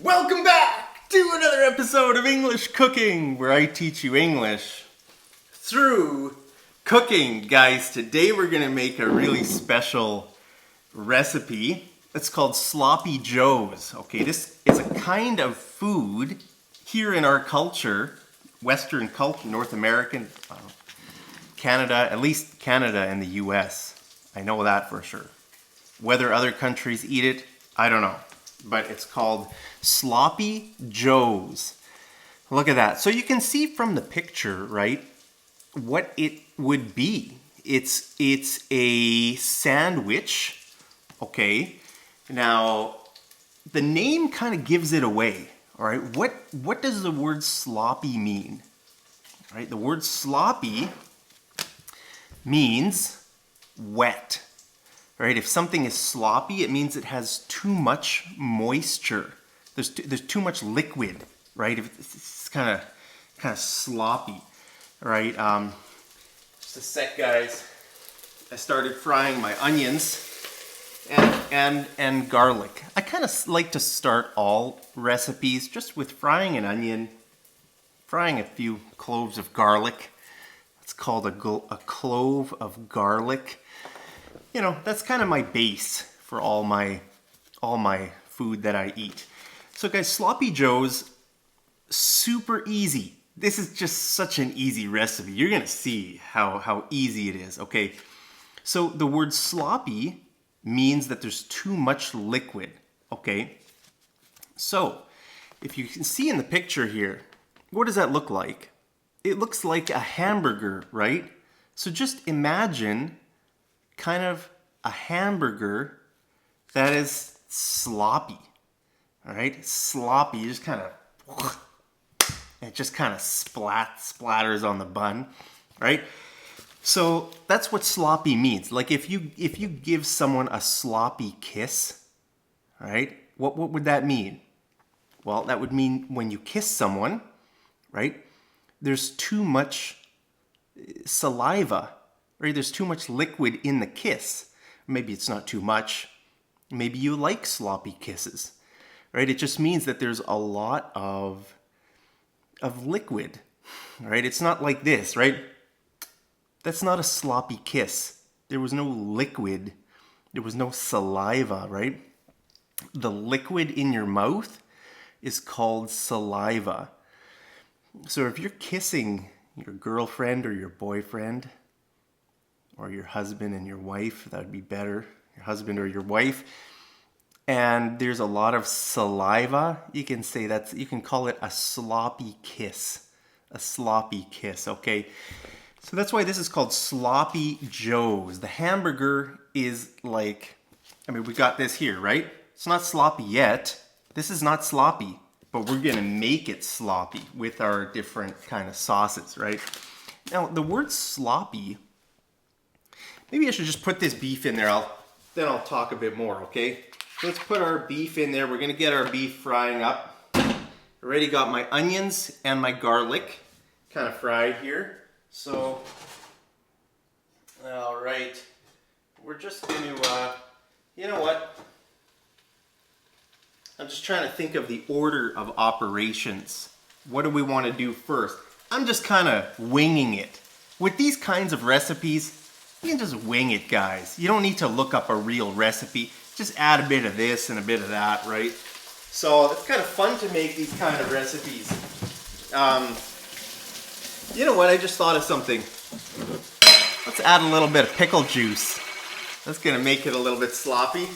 Welcome back to another episode of English Cooking, where I teach you English through cooking. Guys, today we're going to make a really special recipe. It's called Sloppy Joes. Okay, this is a kind of food here in our culture, Western culture, North American, Canada, at least Canada and the US. I know that for sure. Whether other countries eat it, I don't know. But it's called Sloppy Joes. Look at that. So you can see from the picture, right, what it would be. It's a sandwich, okay? Now, the name kind of gives it away, all right? What does the word sloppy mean? All right, the word sloppy means wet. Right? If something is sloppy, it means it has too much moisture. There's too much liquid, right? If it's kind of sloppy, right? Just a sec, guys. I started frying my onions and garlic. I kind of like to start all recipes just with frying an onion, frying a few cloves of garlic. It's called a clove of garlic. You know, that's kind of my base for all my food that I eat. So guys, Sloppy Joes, super easy. This is just such an easy recipe. You're gonna see how easy it is, okay? So the word sloppy means that there's too much liquid, okay? So if you can see in the picture here, what does that look like? It looks like a hamburger, right? So just imagine kind of a hamburger that is sloppy, all right? Sloppy, you just kind of, it just kind of splatters on the bun, right? So that's what sloppy means. Like if you give someone a sloppy kiss, all right? What would that mean? Well, that would mean when you kiss someone, right? There's too much saliva, right? There's too much liquid in the kiss. Maybe it's not too much. Maybe you like sloppy kisses, right? It just means that there's a lot of liquid, right? It's not like this, right? That's not a sloppy kiss. There was no liquid. There was no saliva, right? The liquid in your mouth is called saliva. So if you're kissing your girlfriend or your boyfriend, or your husband and your wife, that would be better, your husband or your wife, and there's a lot of saliva, you can call it a sloppy kiss. A sloppy kiss, okay? So that's why this is called Sloppy Joes. The hamburger is like, we got this here, right? It's not sloppy yet. This is not sloppy, but we're gonna make it sloppy with our different kind of sauces, right? Now, the word sloppy, maybe I should just put this beef in there. Then I'll talk a bit more, okay? So let's put our beef in there. We're gonna get our beef frying up. Already got my onions and my garlic kind of fried here. So, all right. We're just gonna, you know what? I'm just trying to think of the order of operations. What do we want to do first? I'm just kind of winging it. With these kinds of recipes, you can just wing it, guys. You don't need to look up a real recipe. Just add a bit of this and a bit of that, right? So it's kind of fun to make these kind of recipes. You know what? I just thought of something. Let's add a little bit of pickle juice. That's gonna make it a little bit sloppy.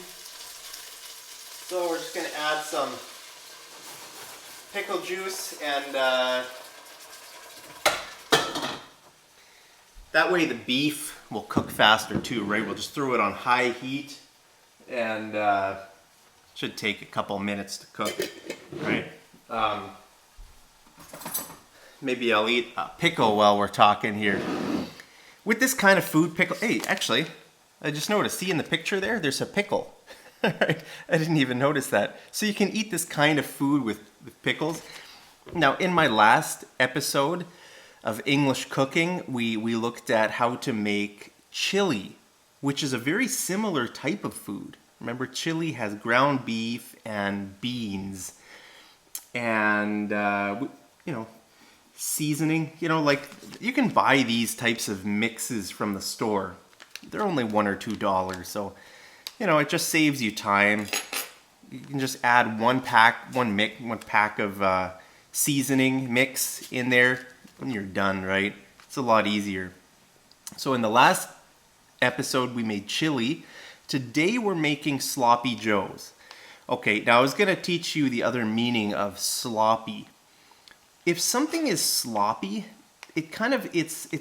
So we're just gonna add some pickle juice and that way the beef will cook faster too, right? We'll just throw it on high heat and should take a couple minutes to cook, right? Maybe I'll eat a pickle while we're talking here. With this kind of food, pickle, hey, actually, I just noticed, see in the picture there, there's a pickle. I didn't even notice that. So you can eat this kind of food with pickles. Now, in my last episode of English cooking, we looked at how to make chili, which is a very similar type of food. Remember, chili has ground beef and beans. and you know, seasoning. You know, like you can buy these types of mixes from the store. They're only $1 or $2, so you know, it just saves you time. You can just add one pack of seasoning mix in there when you're done, right? It's a lot easier. So in the last episode we made chili. Today we're making sloppy joes. Okay, now I was gonna teach you the other meaning of sloppy. If something is sloppy, it's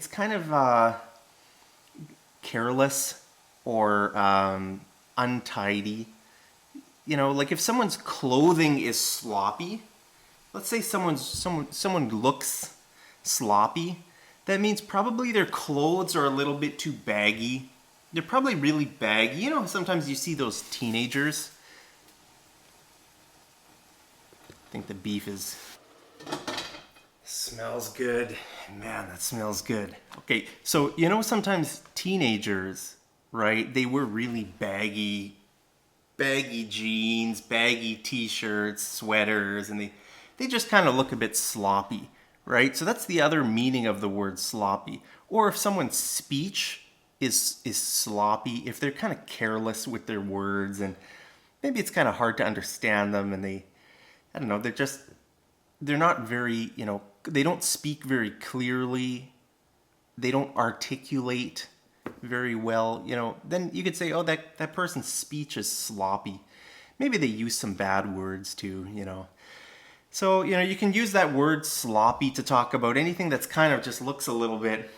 kind of careless or untidy. You know, like if someone's clothing is sloppy, let's say someone looks sloppy, that means probably their clothes are a little bit too baggy. They're probably really baggy. You know, sometimes you see those teenagers. I think the beef smells good. Man, that smells good. Okay, so you know sometimes teenagers, right? They wear really baggy jeans, baggy t-shirts, sweaters, and they just kind of look a bit sloppy, right? So that's the other meaning of the word sloppy. Or if someone's speech is sloppy, if they're kind of careless with their words and maybe it's kind of hard to understand them and I don't know, they're not very, you know, they don't speak very clearly, they don't articulate very well, you know, then you could say, oh, that person's speech is sloppy. Maybe they use some bad words too, you know. So, you know, you can use that word sloppy to talk about anything that's kind of just looks a little bit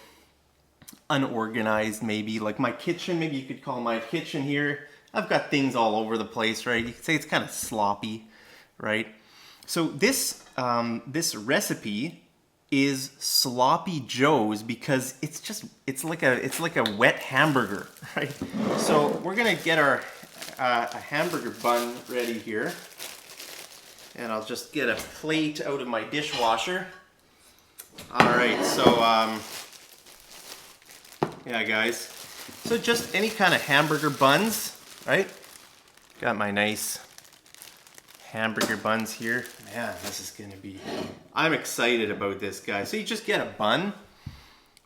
unorganized, maybe. Like my kitchen, maybe you could call my kitchen here. I've got things all over the place, right? You could say it's kind of sloppy, right? So this recipe is sloppy joes because it's like a wet hamburger, right? So we're gonna get our a hamburger bun ready here, and I'll just get a plate out of my dishwasher. All right, so yeah, guys. So just any kind of hamburger buns, right? Got my nice hamburger buns here. Man, this is gonna be, I'm excited about this, guys. So you just get a bun,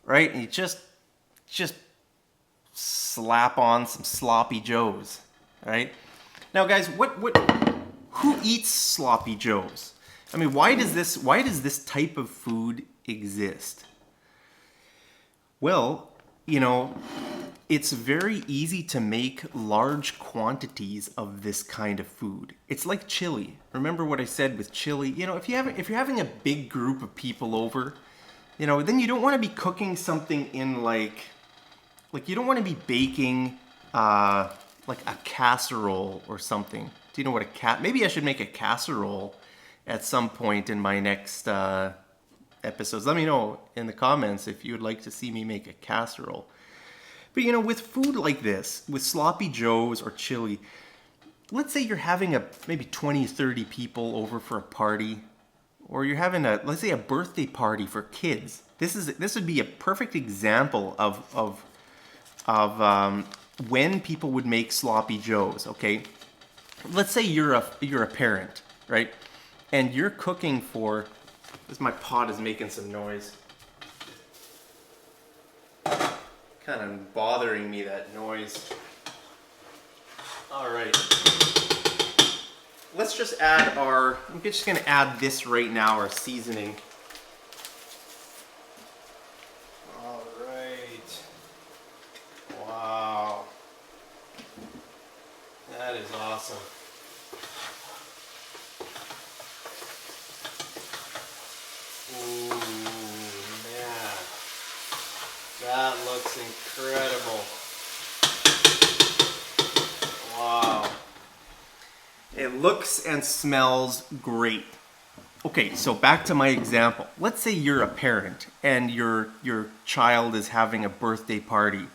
right? And you just slap on some sloppy joes, right? Now guys, who eats sloppy joes? I mean, why does this type of food exist? Well, you know, it's very easy to make large quantities of this kind of food. It's like chili. Remember what I said with chili? You know, if you're having a big group of people over, you know, then you don't want to be cooking something in like you don't want to be baking like a casserole or something. Do you know what maybe I should make a casserole at some point in my next episodes. Let me know in the comments if you would like to see me make a casserole. But you know, with food like this, with sloppy joes or chili, let's say you're having maybe 20, 30 people over for a party, or you're having let's say a birthday party for kids. This would be a perfect example of when people would make sloppy joes, okay? Let's say you're a parent, right? And you're cooking for, my pot is making some noise. Kind of bothering me, that noise. All right. Let's just add I'm just gonna add this right now, our seasoning. All right. Wow. That is awesome. Ooh, man. That looks incredible. Wow. It looks and smells great. Okay, so back to my example. Let's say you're a parent and your child is having a birthday party.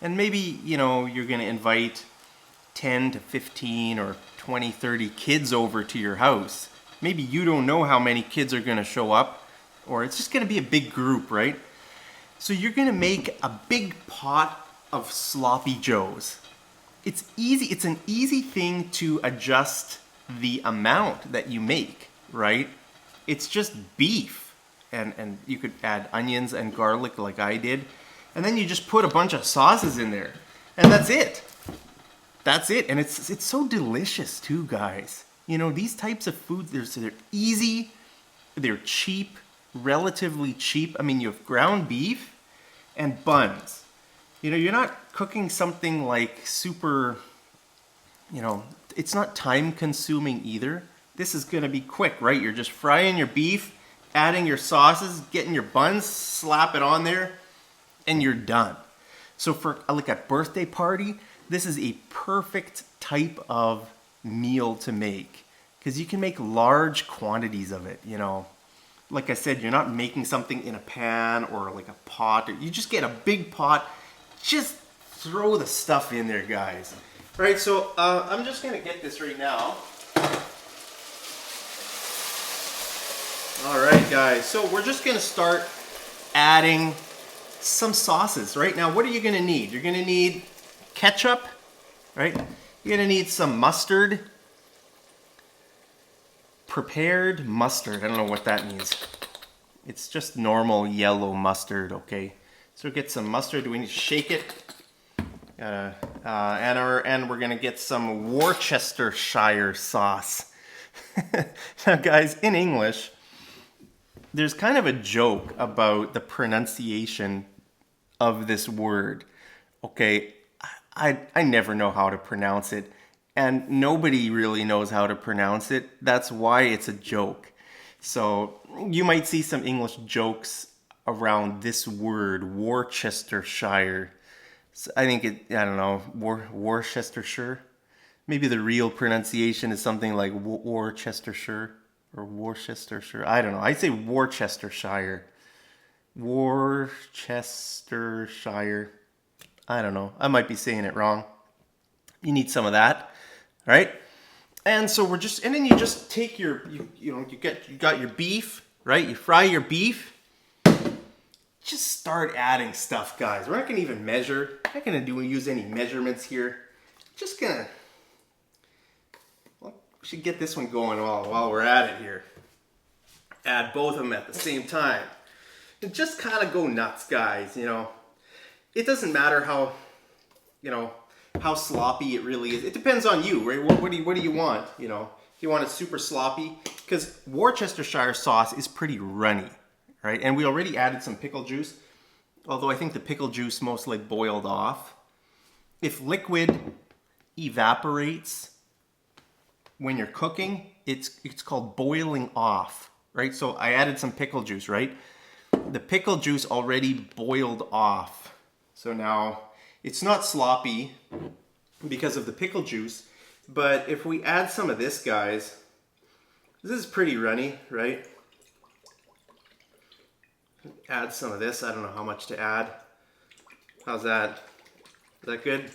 And maybe, you know, you're going to invite 10 to 15 or 20, 30 kids over to your house. Maybe you don't know how many kids are going to show up, or it's just going to be a big group, right? So you're going to make a big pot of sloppy joes. It's easy. It's an easy thing to adjust the amount that you make, right? It's just beef. And you could add onions and garlic like I did. And then you just put a bunch of sauces in there. And that's it. That's it. And it's so delicious too, guys. You know, these types of foods, they're easy, they're cheap, relatively cheap. I mean, you have ground beef and buns. You know, you're not cooking something like super, you know, it's not time consuming either. This is gonna be quick, right? You're just frying your beef, adding your sauces, getting your buns, slap it on there, and you're done. So for like a birthday party, this is a perfect type of meal to make because you can make large quantities of it, you know. Like I said, you're not making something in a pan or like a pot. You just get a big pot, just throw the stuff in there, guys. All right, so I'm just gonna get this right now. All right, guys, so we're just gonna start adding some sauces. Right now, what are you gonna need? You're gonna need ketchup, right? You're gonna need some mustard. Prepared mustard, I don't know what that means. It's just normal yellow mustard, okay? So get some mustard, we need to shake it. And we're gonna get some Worcestershire sauce. Now guys, in English, there's kind of a joke about the pronunciation of this word, okay? I never know how to pronounce it, and nobody really knows how to pronounce it. That's why it's a joke. So you might see some English jokes around this word, Worcestershire. So I think I don't know, Worcestershire? Maybe the real pronunciation is something like Worcestershire or Worcestershire. I don't know. I say Worcestershire. Worcestershire. I don't know. I might be saying it wrong. You need some of that, right? And so we're just, and then you just take your, you got your beef, right? You fry your beef. Just start adding stuff, guys. We're not gonna even measure. I'm not gonna use any measurements here. Just gonna, well, we should get this one going while we're at it here. Add both of them at the same time. And just kind of go nuts, guys, you know. It doesn't matter how, you know, how sloppy it really is. It depends on you, right? What do you want, you know? If you want it super sloppy, because Worcestershire sauce is pretty runny, right? And we already added some pickle juice, although I think the pickle juice mostly boiled off. If liquid evaporates when you're cooking, it's called boiling off, right? So I added some pickle juice, right? The pickle juice already boiled off. So now it's not sloppy because of the pickle juice, but if we add some of this, guys, this is pretty runny, right? Add some of this. I don't know how much to add. How's that? Is that good?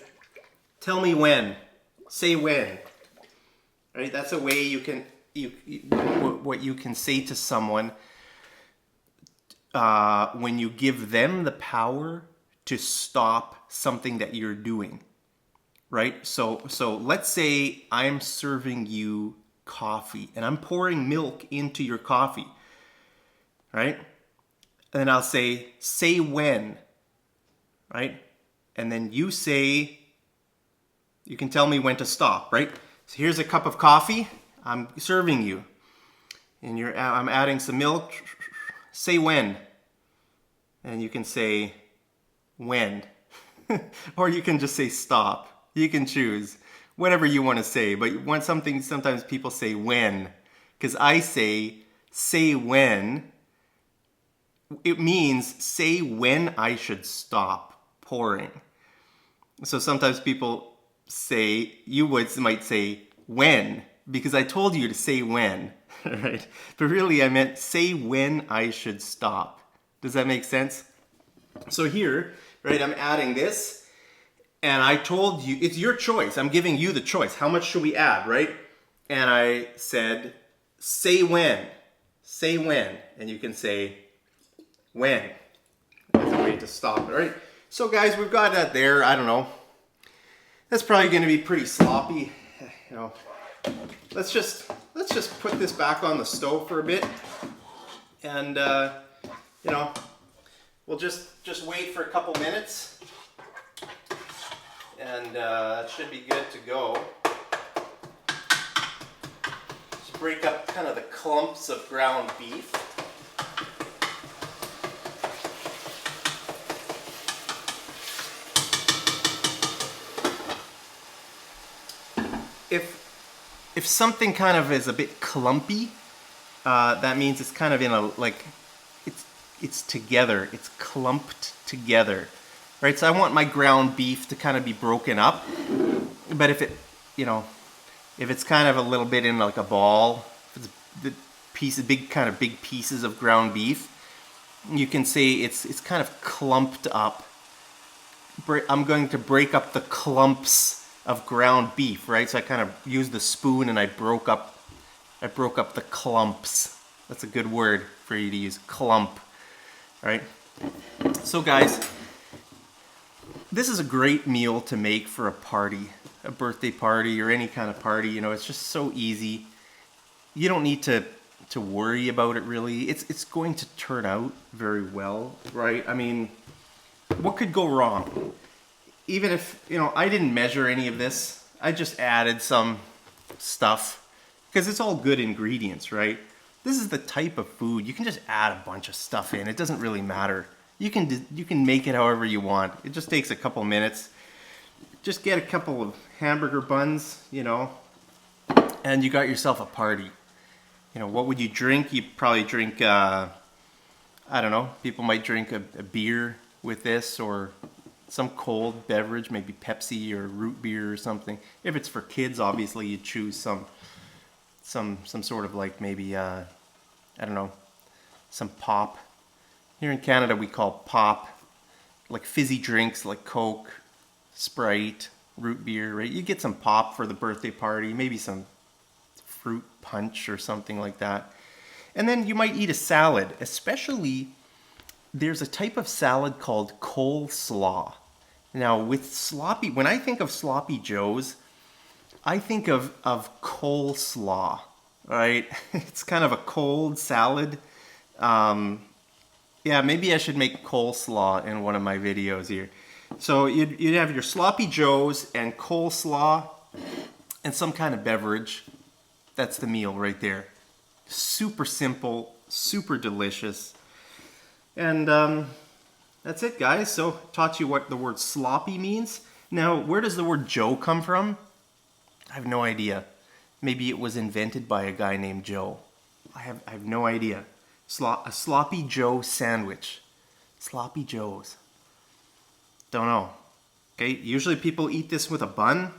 Tell me when. Say when. Right? That's a way you can what you can say to someone when you give them the power to stop something that you're doing, right? So let's say I'm serving you coffee and I'm pouring milk into your coffee, right? And I'll say when, right? And then you can tell me when to stop, right? So here's a cup of coffee I'm serving you, and I'm adding some milk. Say when, and you can say when, or you can just say stop. You can choose whatever you want to say, but when sometimes people say when, because I say when, it means say when I should stop pouring. So sometimes people say, might say when, because I told you to say when, right? But really I meant say when I should stop. Does that make sense? So here, right, I'm adding this, and I told you, it's your choice. I'm giving you the choice. How much should we add, right? And I said, say when, and you can say when. That's a way to stop it, right? So guys, we've got that there. I don't know. That's probably going to be pretty sloppy, you know. let's just put this back on the stove for a bit, and you know, we'll just wait for a couple minutes, and it should be good to go. Just break up kind of the clumps of ground beef. If something kind of is a bit clumpy, that means it's kind of in a, like, it's together, it's clumped together, right? So I want my ground beef to kind of be broken up, but if it, you know, if it's kind of a little bit in like a ball, if it's the pieces, big pieces of ground beef, you can say it's kind of clumped up. I'm going to break up the clumps of ground beef, right? So I kind of used the spoon and I broke up the clumps. That's a good word for you to use, clump, right? So guys, this is a great meal to make for a party, a birthday party or any kind of party. You know, it's just so easy. You don't need to worry about it really. It's going to turn out very well, right? I mean, what could go wrong? Even if, you know, I didn't measure any of this, I just added some stuff because it's all good ingredients, right? This is the type of food, you can just add a bunch of stuff in. It doesn't really matter. You can make it however you want. It just takes a couple minutes. Just get a couple of hamburger buns, you know, and you got yourself a party. You know, what would you drink? You'd probably drink, I don't know, people might drink a beer with this, or some cold beverage, maybe Pepsi or root beer or something. If it's for kids, obviously you choose some sort of, like, maybe I don't know, some pop. Here in Canada we call pop like fizzy drinks like Coke, Sprite, root beer, right? You get some pop for the birthday party, maybe some fruit punch or something like that. And then you might eat a salad, especially there's a type of salad called coleslaw. Now with sloppy, when I think of sloppy joes, I think of coleslaw, right? It's kind of a cold salad. Yeah, maybe I should make coleslaw in one of my videos here. So you'd have your sloppy joes and coleslaw and some kind of beverage. That's the meal right there. Super simple, super delicious. And that's it, guys. So taught you what the word sloppy means. Now, where does the word Joe come from? I have no idea. Maybe it was invented by a guy named Joe. I have no idea. A sloppy Joe sandwich. Sloppy Joes. Don't know. Okay, usually people eat this with a bun,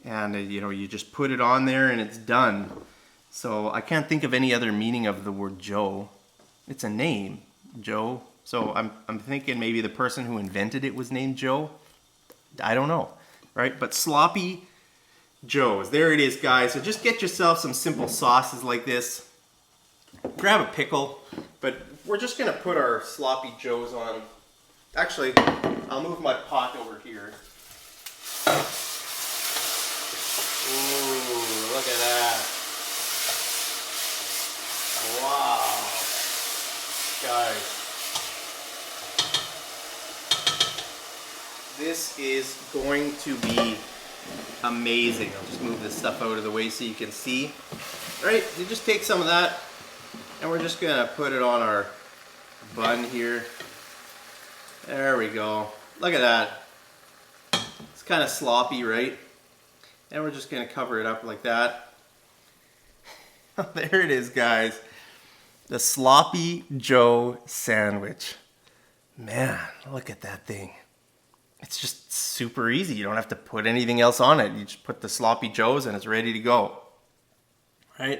and you know, you just put it on there and it's done. So I can't think of any other meaning of the word Joe. It's a name, Joe. So I'm thinking maybe the person who invented it was named Joe. I don't know, right? But sloppy Joes, there it is, guys. So just get yourself some simple sauces like this. Grab a pickle, but we're just gonna put our sloppy joes on. Actually, I'll move my pot over here. Ooh, look at that. Wow. Guys. This is going to be amazing. I'll just move this stuff out of the way so you can see. All right, you just take some of that, and we're just gonna put it on our bun here. There we go. Look at that. It's kind of sloppy, right? And we're just gonna cover it up like that. There it is, guys. The Sloppy Joe sandwich. Man, look at that thing. It's just super easy. You don't have to put anything else on it. You just put the Sloppy Joes and it's ready to go. Right?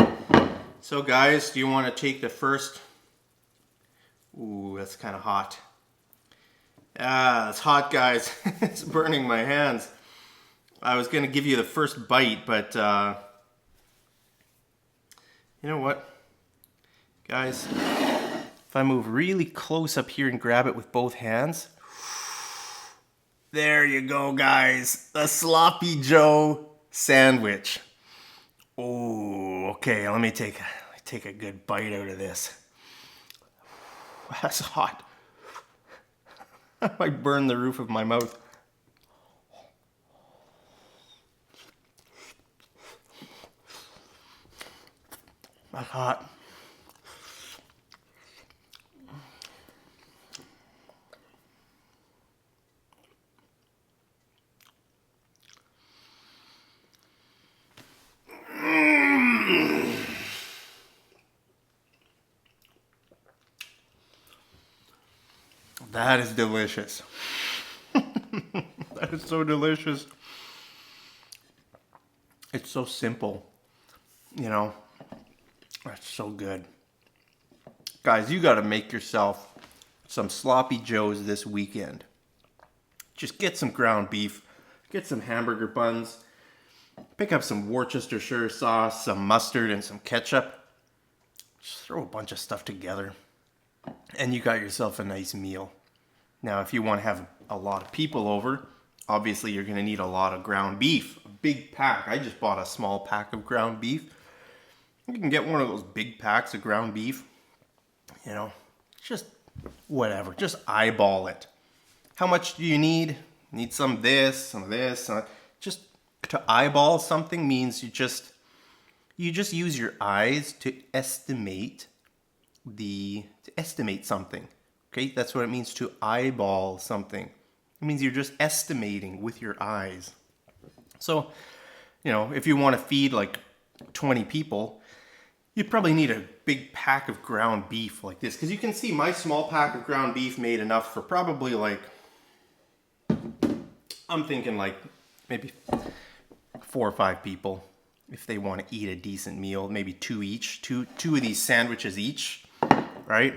So guys, do you want to take the first? Ooh, that's kind of hot. Ah, it's hot, guys. It's burning my hands. I was going to give you the first bite, but you know what? Guys, if I move really close up here and grab it with both hands, there you go, guys. The Sloppy Joe sandwich. Oh, okay, let me take a good bite out of this. That's hot. I might burn the roof of my mouth. That's hot. That is delicious. That is so delicious. It's so simple, you know. That's so good. Guys, you got to make yourself some sloppy joes this weekend. Just get some ground beef, get some hamburger buns, pick up some Worcestershire sauce, some mustard, and some ketchup. Just throw a bunch of stuff together, and you got yourself a nice meal. Now, if you want to have a lot of people over, obviously you're going to need a lot of ground beef. A big pack. I just bought a small pack of ground beef. You can get one of those big packs of ground beef. You know, just whatever. Just eyeball it. How much do you need? Need some of this, some of this. Just to eyeball something means you just use your eyes to estimate something. Okay, that's what it means to eyeball something. It means you're just estimating with your eyes. So, you know, if you want to feed like 20 people, you probably need a big pack of ground beef like this. Because you can see my small pack of ground beef made enough for probably like, I'm thinking like maybe 4 or 5 people if they want to eat a decent meal. Maybe 2 each, two of these sandwiches each, right?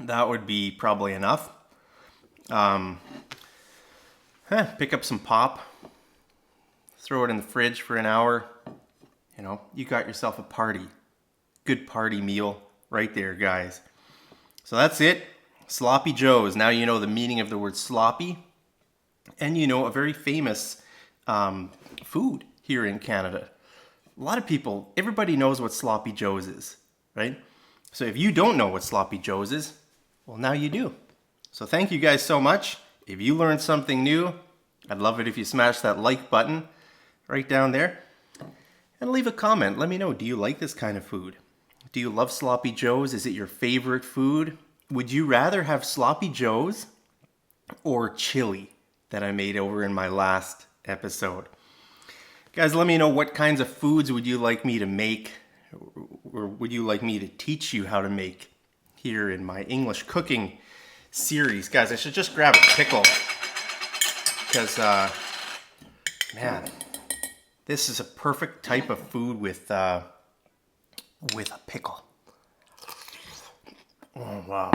That would be probably enough. Pick up some pop, throw it in the fridge for an hour. You know, you got yourself a party. Good party meal right there, guys. So that's it. Sloppy Joes. Now you know the meaning of the word sloppy. And you know a very famous food here in Canada. A lot of people, everybody knows what Sloppy Joes is, right? So if you don't know what Sloppy Joes is, well, now you do. So thank you guys so much. If you learned something new, I'd love it if you smash that like button right down there. And leave a comment. Let me know, do you like this kind of food? Do you love Sloppy Joes? Is it your favorite food? Would you rather have Sloppy Joes or chili that I made over in my last episode? Guys, let me know what kinds of foods would you like me to make, or would you like me to teach you how to make here in my English cooking series. Guys, I should just grab a pickle because, man, this is a perfect type of food with a pickle. Oh, wow.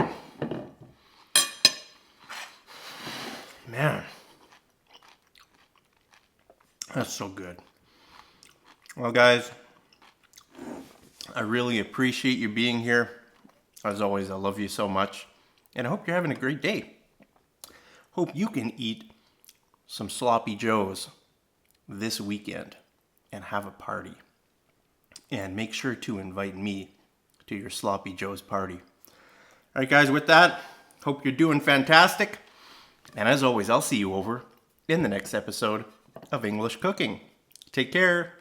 Man, that's so good. Well, guys, I really appreciate you being here. As always, I love you so much, and I hope you're having a great day. Hope you can eat some Sloppy Joes this weekend and have a party. And make sure to invite me to your Sloppy Joes party. All right, guys, with that, hope you're doing fantastic. And as always, I'll see you over in the next episode of English Cooking. Take care.